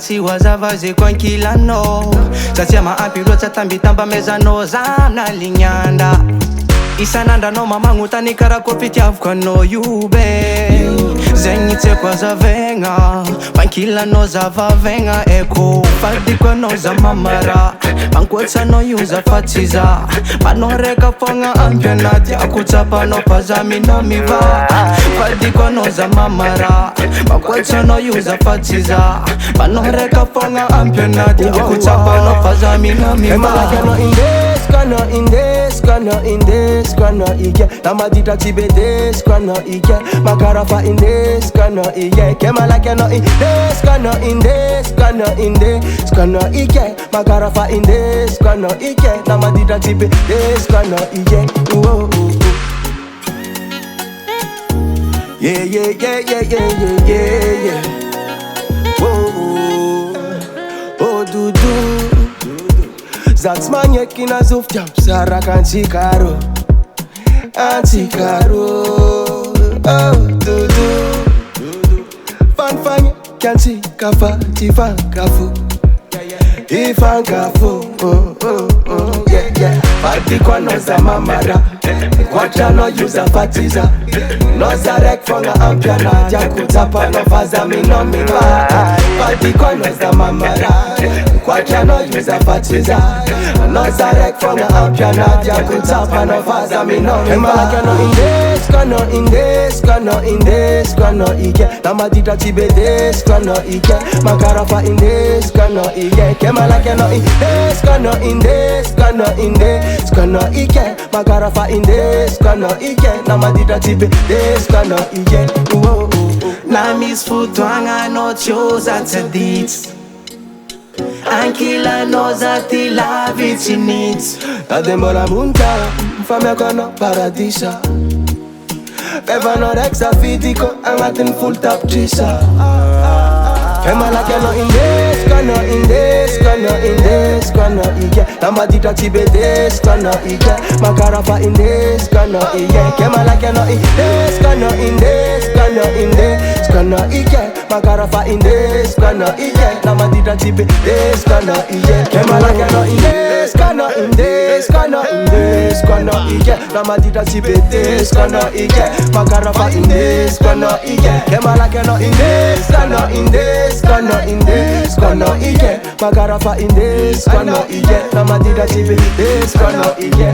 tsiwa zavaze kwa nkilano satsia maampy loatsa tambitamba mezanao zamna lignanda isan'andranao mamagnontany karakô fitiavako anao io be zegny tiako azavegna fankilanao zavavegna eko fadiko anao za mamara mankoatsanao io za fatsiza manao reka fogna ampy anaty akotsapanao fa za minao miva fadiko anao za mamara mankoatsanao io za fatsiza manao reka fogna ampy anaty akotsapanao fa za minao miva Skana ike namadita tibede skana ike makarafa inde skana ike kemala keno inde skana ike makarafa inde skana ike namadita tibede skana ike yeah oh dudu Zatsmanie kina zuftia Sara kanchikaro Antikaro Oh dudu Fanfanye Kanchi kafa Tifan kafu Ifan kafu Yeah Party kwa noza mamara Kwacha no yuza fatiza Noza rek fonga ampiana Jakutapa no faza mino miwa Party kwa noza mamara Kwacha no yuza fatiza Noza rek fonga ampiana Jakutapa no faza mino miwa Kemala keno skano ike Namadita tibede skano ike Makarafa skano ike Kemala keno skano ike Makarafa skano ike Namadita tibede skano ike Na misfutwanga no choza tadits Ankila noza tila vicinits Ademora munta Mfame kono paradisa Beva no rexa fitiko Angatin full tap trisa Kemala keno skano ike Namadita tibede skano ike Makarafa skano ike Kemala keno skano ike Makarafa skano ike Namadita tibede skano ike Kemala keno skano ike Namadita tibede skano ike Makarafa skano ike Kemala keno skano ike Makarafa skano ike Namadita tibede skano ike